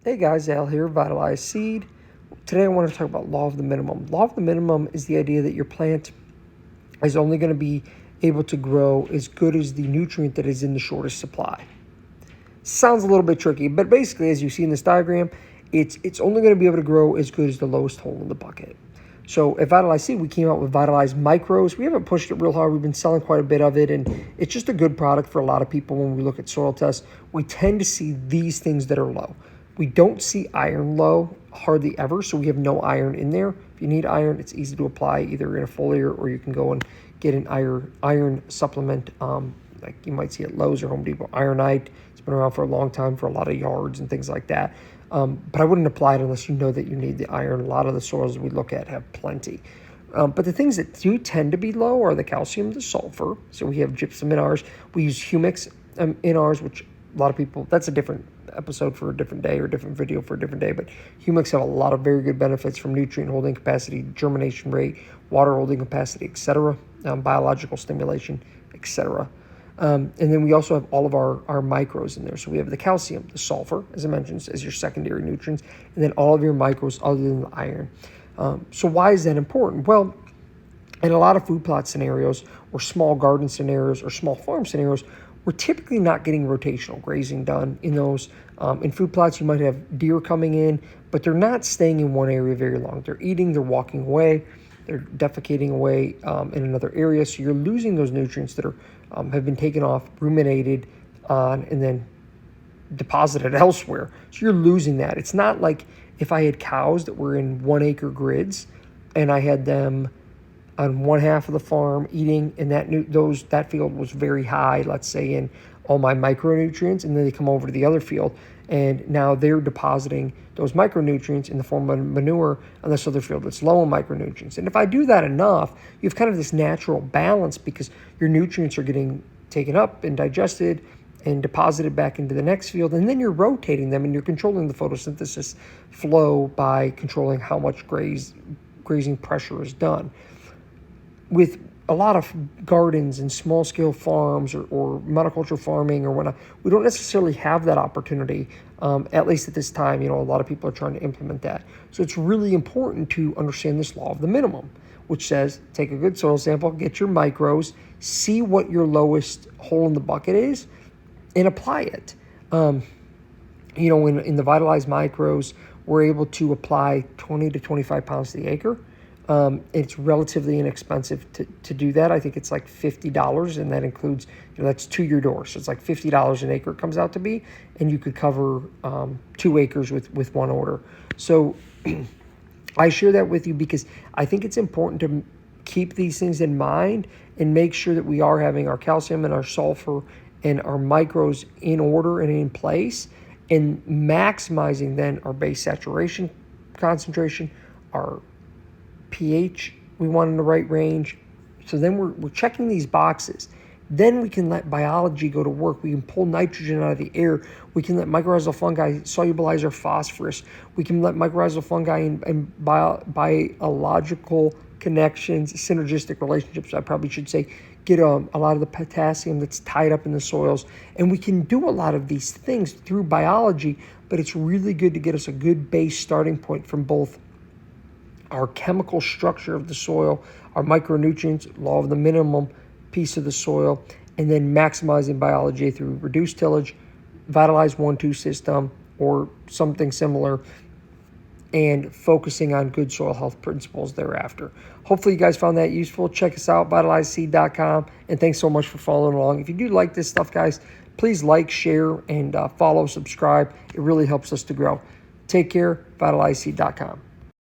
Hey guys, Al here, Vitalize Seed. Today I want to talk about law of the minimum. Law of the minimum is the idea that your plant is only going to be able to grow as good as the nutrient that is in the shortest supply. Sounds a little bit tricky, but basically, as you see in this diagram, it's only going to be able to grow as good as the lowest hole in the bucket. So at Vitalize Seed, we came out with Vitalize Micros. We haven't pushed it real hard. We've been selling quite a bit of it, and it's just a good product for a lot of people. When we look at soil tests, we tend to see these things that are low. We don't see iron low hardly ever, so we have no iron in there. If you need iron, it's easy to apply either in a foliar or you can go and get an iron supplement, like you might see at Lowe's or Home Depot. Ironite, it's been around for a long time for a lot of yards and things like that. But I wouldn't apply it unless you know that you need the iron. A lot of the soils we look at have plenty. But the things that do tend to be low are the calcium, the sulfur. So we have gypsum in ours. We use humics in ours, which a lot of people, that's a different episode for a different day or a different video for a different day. But humics have a lot of very good benefits from nutrient holding capacity, germination rate, water holding capacity, etc., biological stimulation, etc. And then we also have all of our micros in there. So we have the calcium, the sulfur, as I mentioned, as your secondary nutrients, and then all of your micros other than the iron. So why is that important? Well, in a lot of food plot scenarios or small garden scenarios or small farm scenarios, we're typically not getting rotational grazing done in those. In food plots, you might have deer coming in, but they're not staying in one area very long. They're eating, they're walking away, they're defecating away in another area. So you're losing those nutrients that are have been taken off, ruminated on, and then deposited elsewhere. So you're losing that. It's not like if I had cows that were in 1 acre grids and I had them on one half of the farm eating, and that field was very high, let's say in all my micronutrients, and then they come over to the other field and now they're depositing those micronutrients in the form of manure on this other field that's low in micronutrients. And if I do that enough, you have kind of this natural balance because your nutrients are getting taken up and digested and deposited back into the next field, and then you're rotating them and you're controlling the photosynthesis flow by controlling how much grazing pressure is done. With a lot of gardens and small-scale farms or monoculture farming or whatnot, we don't necessarily have that opportunity, at least at this time. A lot of people are trying to implement that. So it's really important to understand this law of the minimum, which says take a good soil sample, get your micros, see what your lowest hole in the bucket is, and apply it. In the Vitalize Micros, we're able to apply 20 to 25 pounds to the acre. It's relatively inexpensive to do that. I think it's like $50, and that includes, that's to your door. So it's like $50 an acre it comes out to be, and you could cover 2 acres with one order. So I share that with you because I think it's important to keep these things in mind and make sure that we are having our calcium and our sulfur and our micros in order and in place, and maximizing then our base saturation concentration, our pH we want in the right range. So then we're checking these boxes. Then we can let biology go to work. We can pull nitrogen out of the air. We can let mycorrhizal fungi solubilize our phosphorus. We can let mycorrhizal fungi and biological connections, synergistic relationships, I probably should say, get a lot of the potassium that's tied up in the soils. And we can do a lot of these things through biology, but it's really good to get us a good base starting point from both our chemical structure of the soil, our micronutrients, law of the minimum piece of the soil, and then maximizing biology through reduced tillage, Vitalize 1-2 system, or something similar, and focusing on good soil health principles thereafter. Hopefully you guys found that useful. Check us out, vitalizeseed.com, and thanks so much for following along. If you do like this stuff, guys, please like, share, and follow, subscribe. It really helps us to grow. Take care, vitalizeseed.com.